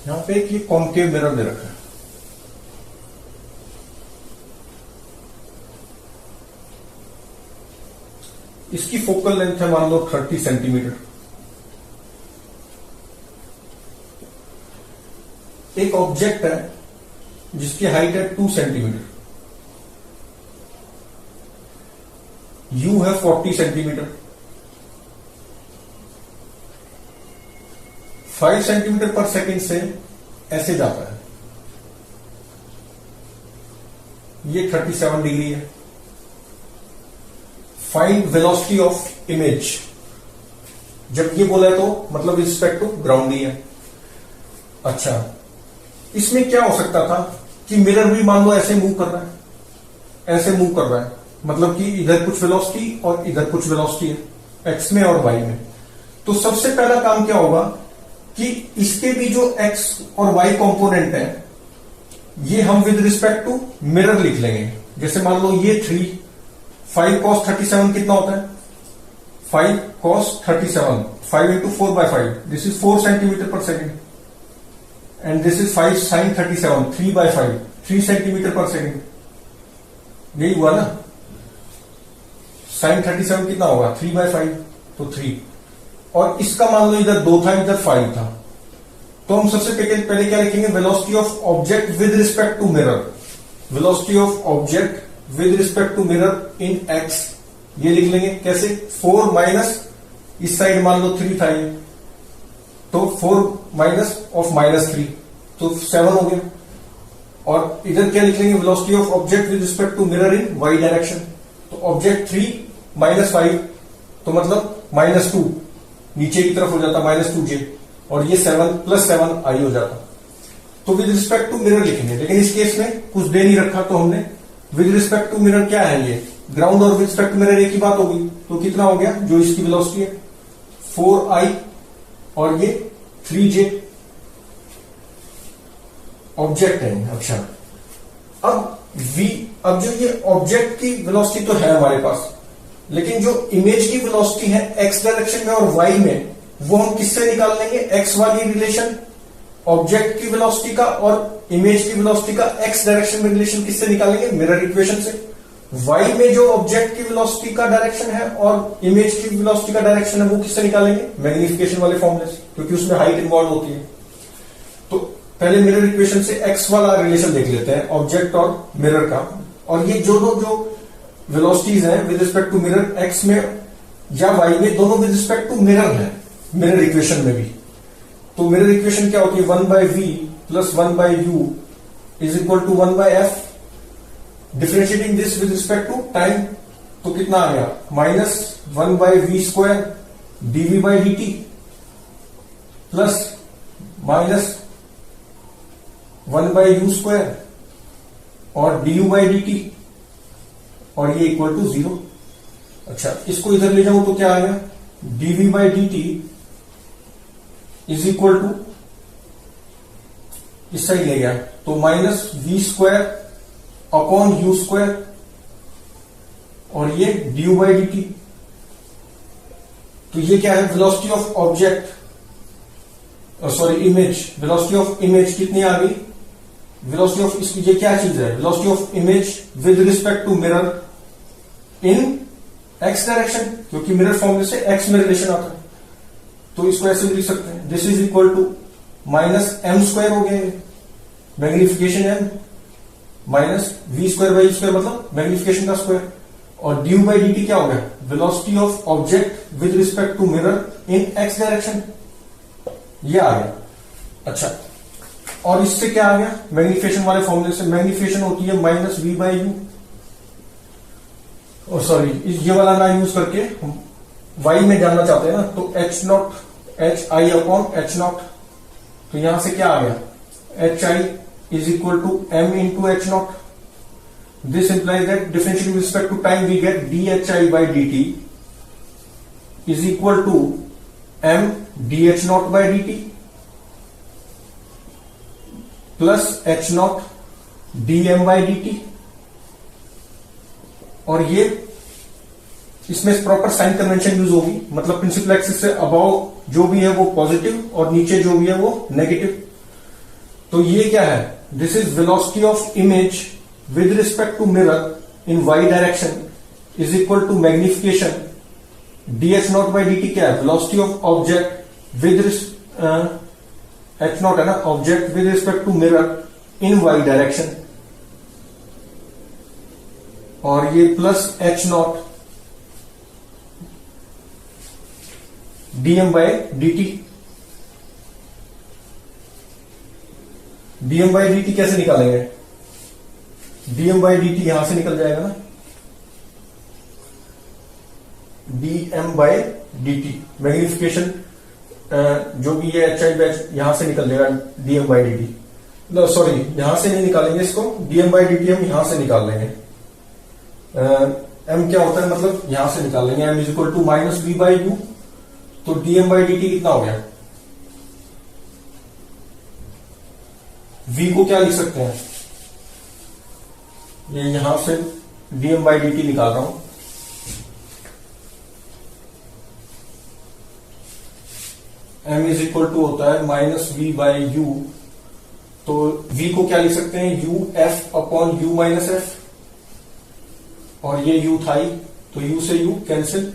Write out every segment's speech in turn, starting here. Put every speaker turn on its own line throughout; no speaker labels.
यहां पे एक ये कॉन्केव मिरर दे रखा है। इसकी फोकल लेंथ है मान लो 30 सेंटीमीटर। एक ऑब्जेक्ट है जिसकी हाइट है 2 सेंटीमीटर। यू है 40 सेंटीमीटर। 5 सेंटीमीटर पर सेकेंड से ऐसे जाता है। ये 37 डिग्री है। Find velocity of image. जब ये बोला है तो मतलब रिस्पेक्ट टू ग्राउंड ही है। अच्छा, इसमें क्या हो सकता था कि मिरर भी मान लो ऐसे मूव कर रहा है, ऐसे मूव कर रहा है, मतलब कि इधर कुछ वेलोसिटी और इधर कुछ वेलोसिटी है, एक्स में और वाई में। तो सबसे पहला काम क्या होगा कि इसके भी जो एक्स और वाई कंपोनेंट है ये हम विद रिस्पेक्ट टू मिरर लिख लेंगे। जैसे मान लो ये 5 cos 37 कितना होता है? 5 cos 37, 5 into 4/5, this is 4 centimetre पर second, and this is 5 sin 37, 3/5, 3 centimetre पर सेकेंड। यही हुआ ना? sin 37 कितना होगा? 3/5, तो 3। और इसका मान लो इधर 2 था, इधर 5 था, तो हम सबसे पहले क्या लिखेंगे? Velocity of object with respect to mirror. Velocity of object with respect to mirror in x, ये लिख लेंगे। कैसे? 4 माइनस इस साइड मान लो 3 था ये, तो 4 माइनस ऑफ -3, तो 7 हो गया। और इधर क्या लिख लेंगे? Velocity of object with respect to mirror in y direction. तो ऑब्जेक्ट 3 -5, तो मतलब -2 नीचे की तरफ हो जाता, -2j, और ये 7 + 7i हो जाता। तो विद रिस्पेक्ट टू मिरर लिखेंगे, लेकिन इस केस में कुछ दे नहीं रखा, तो हमने विद रिस्पेक्ट टू मिरर क्या है? ये ग्राउंड और विद रिस्पेक्ट टू मिरर एक ही बात होगी। तो कितना हो गया जो इसकी वेलोसिटी है? 4i, और ये 3j ऑब्जेक्ट है। अच्छा, अब जो ये ऑब्जेक्ट की वेलोसिटी तो है हमारे पास, लेकिन जो इमेज की वेलोसिटी है एक्स डायरेक्शन में और वाई में, वो हम किससे निकाल लेंगे? एक्स वाली रिलेशन ऑब्जेक्ट की वेलोसिटी का और इमेज की वेलोसिटी का एक्स डायरेक्शन में रिलेशन किससे निकालेंगे? मिरर इक्वेशन से। वाई में जो ऑब्जेक्ट की वेलोसिटी का डायरेक्शन है और इमेज की वेलोसिटी का डायरेक्शन है, वो किससे निकालेंगे? मैग्निफिकेशन वाले फॉर्मूले से, क्योंकि उसमें हाइट इन्वॉल्व होती है। तो पहले मिरर इक्वेशन से एक्स वाला रिलेशन देख लेते हैं, ऑब्जेक्ट और मिरर का। और ये जो वेलोसिटीज हैं with respect to mirror, x में या वाई में, दोनों विद रिस्पेक्ट टू मिरर है मिरर इक्वेशन में भी। तो मिरर इक्वेशन क्या होती है? 1/v + 1/u is equal to 1/f। Differentiating this with respect to time, तो कितना आ गया? -1/v² dv/dt प्लस -1/u² और du/dt, और ये इक्वल टू 0। अच्छा, इसको इधर ले जाऊं तो क्या आएगा? dv/dt इज इक्वल टू, इस साइड ले गया तो -v² अपॉन u², और ये du/dt। तो ये क्या है? Velocity of object, sorry image, velocity of image कितनी आ गई? वेलोसिटी ऑफ इसकी, ये क्या चीज है? Velocity of image with respect to mirror in x direction, क्योंकि मिरर फॉर्मूले से एक्स में रिलेशन आता है। तो इसको ऐसे लिख सकते हैं, this is equal to -m² हो गया, मैग्निफिकेशन m, -v²/u² मतलब मैग्निफिकेशन का स्क्वायर, और du/dt क्या हो गया? Velocity of object with respect to mirror in x direction, ये आ गया। अच्छा, और इससे क्या आ गया? मैग्निफिकेशन वाले फॉर्मूले से मैग्निफिकेशन होती है -v/u, और सॉरी ये वाला ना यूज करके वाई में जानना चाहते हैं ना, तो h0 hi/h0। तो यहां से क्या आ गया? hi is equal to m into h0. This implies that differentiating with respect to time we get dhi/dt is equal to m dh0/dt plus h0 dm/dt, और ये इसमें प्रॉपर साइन कन्वेंशन यूज होगी, मतलब प्रिंसिपल एक्सिस से above जो भी है वो पॉजिटिव और नीचे जो भी है वो नेगेटिव। तो ये क्या है, this is velocity of image with respect to mirror in y direction is equal to magnification d h naught by d t. क्या है, velocity of object with h naught है ना, object with respect to mirror in y direction, और ये plus h naught dm by d t. Dm by d t कैसे निकालेंगे, DM by d t यहां से निकल जाएगा ना, dm by d t magnification जो भी ये एच आई बैच यहां से निकल जाएगा, dm by d t, no sorry यहां से नहीं निकालेंगे इसको, डीएम बाय डी टी हम यहां से निकाल लेंगे। एम क्या होता है, मतलब यहां से निकाल लेंगे, m is equal to minus b by u, तो डीएम बाई डी टी कितना हो गया, वी को क्या लिख सकते हैं, ये यहां से डीएम बाई डी टी निकाल रहा हूं, एम इज इक्वल टू होता है माइनस वी बाई यू, तो वी को क्या लिख सकते हैं, u f upon u minus f, और ये यू था ही तो यू से u cancel,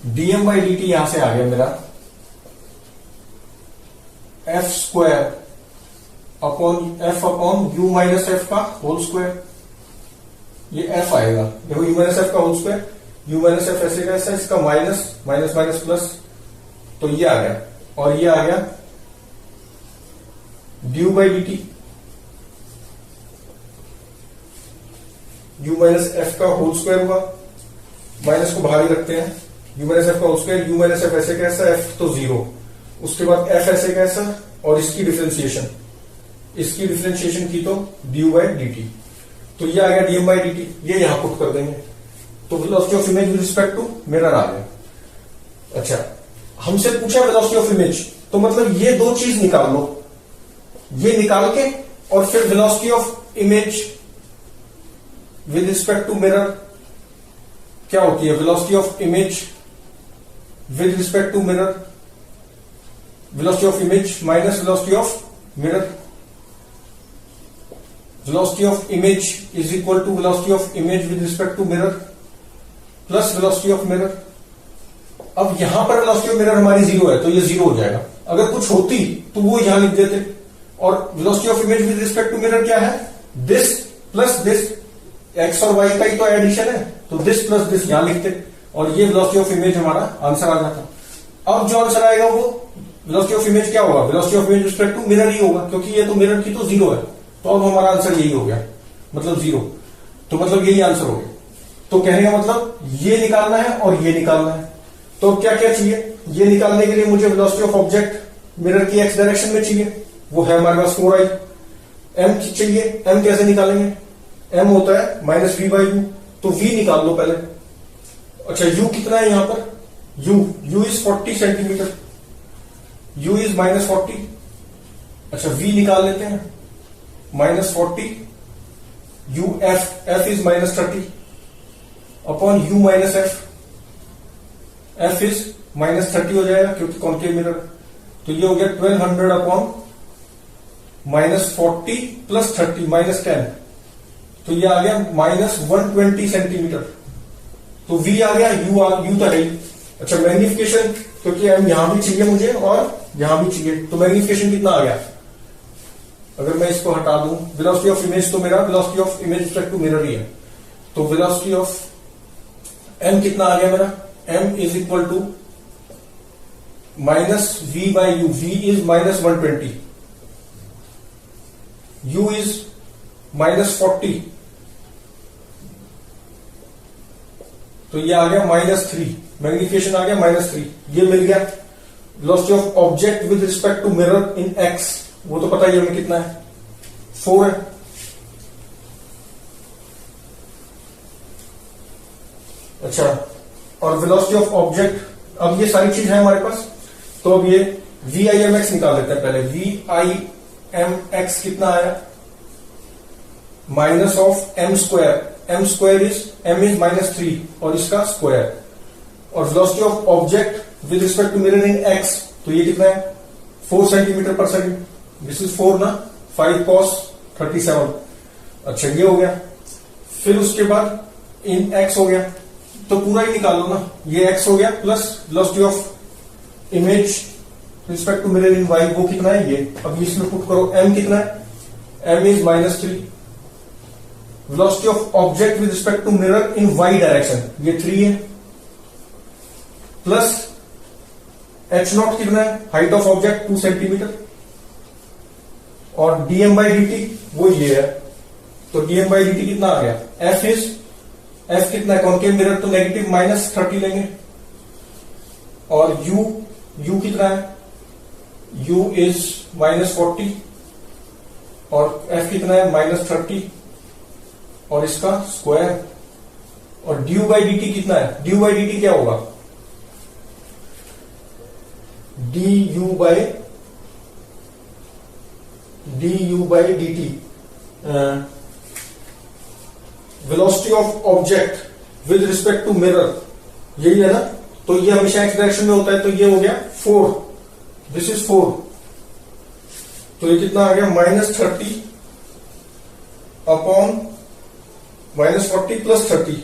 dm by d t यहां से आ गया मेरा f square upon u minus f का होल स्क्वायर, ये एफ आएगा, देखो यू माइनस एफ का whole square, u minus f ऐसे का ऐसा, इसका माइनस माइनस माइनस प्लस, तो ये आ गया, और ये आ गया du by d t, u minus f का होल स्क्वायर हुआ, माइनस को बाहर ही रखते हैं, यू माइनस एफ का whole square, u minus f ऐसे कैसा, एफ तो जीरो, उसके बाद एफ ऐसे कैसा, और इसकी डिफरेंशिएशन की तो ड्यू बाई डी टी, तो ये आ गया डीएम बाई डी टी, ये यहां पुट कर देंगे, तो velocity of image with respect to mirror आ गया। अच्छा, हमसे पूछा वेलोसिटी ऑफ इमेज, तो मतलब ये दो चीज निकाल लो, ये निकाल के और फिर velocity of image with respect to mirror क्या होती है, velocity of image with respect to mirror, velocity of image minus velocity of mirror, velocity of image is equal to velocity of image with respect to mirror plus velocity of mirror. अब यहां पर velocity of mirror हमारी zero है, तो ये zero हो जाएगा, अगर कुछ होती तो वो यहां लिख देते, और velocity of image with respect to mirror क्या है, दिस प्लस दिस, एक्स और वाई का ही तो एडिशन है, तो दिस प्लस दिस यहां लिखते, और ये वेलोसिटी ऑफ इमेज हमारा आंसर आ जाता। अब जो आंसर आएगा वो वेलोसिटी ऑफ इमेज क्या होगा, velocity of image respect to mirror ही होगा, क्योंकि ये तो मिरर की तो जीरो है, तो अब हमारा आंसर यही हो गया, मतलब जीरो, तो मतलब यही आंसर हो गया। तो कहने का मतलब ये निकालना है और ये निकालना है, तो क्या क्या चाहिए, ये निकालने के लिए मुझे वेलोसिटी ऑफ ऑब्जेक्ट मिरर की एक्स डायरेक्शन में चाहिए, वो है हमारे पास 4i, एम चाहिए, एम कैसे निकालेंगे, एम होता है माइनस वी बाई यू, तो वी निकाल लो पहले। अच्छा, यू कितना है यहां पर, you is 40 centimetre, you is minus 40, अच्छा वी निकाल लेते हैं minus 40, U F is minus 30 upon u minus F is minus 30 हो जाएगा क्योंकि कॉन्केव मिरर, तो ये हो गया 1200 अपॉन माइनस 40 प्लस 30 माइनस 10, तो ये आ गया माइनस 120 सेंटीमीटर, तो वी आ गया, यू तो है। अच्छा, मैग्निफिकेशन, क्योंकि एम यहां भी चाहिए मुझे और यहां भी चाहिए, तो मैग्निफिकेशन कितना आ गया, अगर मैं इसको हटा दूं, वेलोसिटी ऑफ इमेज तो मेरा velocity of image respect to mirror ही है, तो वेलोसिटी ऑफ एम कितना आ गया मेरा, M is equal to minus we by U, V is minus 120, U is minus 40, तो ये आ गया माइनस 3, मैग्निफिकेशन आ गया माइनस 3, ये मिल गया। Velocity of object with respect to mirror in x, वो तो पता ही हमें कितना है, 4 है। अच्छा, और वेलोसिटी ऑफ ऑब्जेक्ट, अब ये सारी चीज है हमारे पास, तो अब ये वी आई एम एक्स निकाल देते हैं पहले, वी आई एम एक्स कितना आया, minus of m square is, m is minus 3 और इसका स्क्वायर, और velocity of object with respect to mirror in x, तो ये कितना है 4 सेंटीमीटर पर सेकंड, दिस इज 4 ना, 5 cos 37। अच्छा ये हो गया। फिर उसके बाद इन x हो गया, तो पूरा ही निकाल लो ना, ये x हो गया plus velocity of image respect to mirror in y, वो कितना है ये। अब इसमें पुट करो, m कितना है, m is -3। Velocity of object with respect to mirror in y direction, ये 3 है, प्लस h0 कितना है, हाइट ऑफ ऑब्जेक्ट 2 सेंटीमीटर, और dm/dt वो ये है। तो dm/dt कितना आ गया, f कितना है, कॉनकेव मिरर तो नेगेटिव -30 लेंगे, और u कितना है, u इज -40, और f कितना है -30, और इसका स्क्वायर, और du/dt कितना है, du/dt क्या होगा, du/dt velocity of object with respect to mirror, यही है ना। तो ये हमेशा एक्स डायरेक्शन में होता है, तो ये हो गया 4, दिस इज 4, तो ये कितना आ गया -30 अपॉन -40 प्लस 30,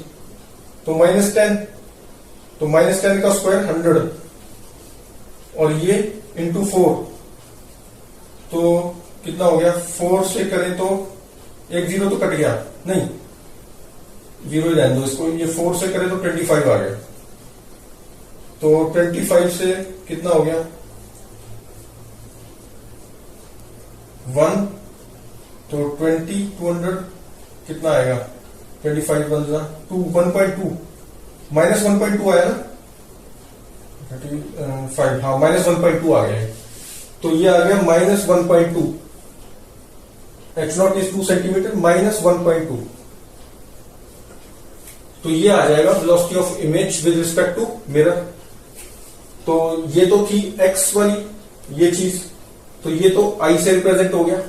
तो -10, तो -10 का स्क्वायर 100, और ये इंटू 4, तो कितना हो गया, 4 से करें तो एक 0 तो कट गया, नहीं 0 ही रहने दो इसको, ये 4 से करें तो 25 आ गया, तो 25 से कितना हो गया 1, तो 200 कितना आएगा, 25 बन जा 2, 1.2 -1.2 आया ना, 35, हाँ -1.2 आ गया, तो ये आ गया -1.2, h0 इज 2 सेंटीमीटर, -1.2, तो ये आ जाएगा velocity of image with respect to mirror. तो ये तो थी x वाली ये चीज, तो ये तो I से रिप्रेजेंट हो गया,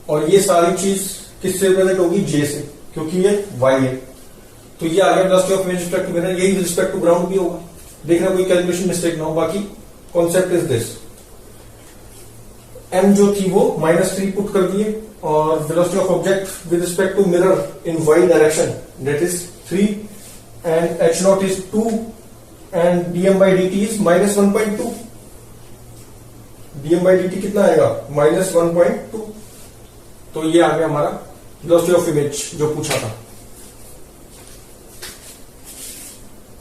और ये सारी चीज किससे रिप्रेजेंट होगी, J से, क्योंकि ये y है। तो ये आ गया velocity of image respect to mirror, यही रिस्पेक्ट टू ग्राउंड भी होगा, देखना कोई कैलकुलेशन मिस्टेक ना हो। बाकी कॉन्सेप्ट इज दिस, m जो थी वो -3 पुट कर दिए, और velocity of object with respect to mirror in y direction that is 3, and h0 is 2, and dm/dt is -1.2, dm/dt कितना आएगा, -1.2। तो ये आ गया हमारा वेलोसिटी ऑफ इमेज जो पूछा था।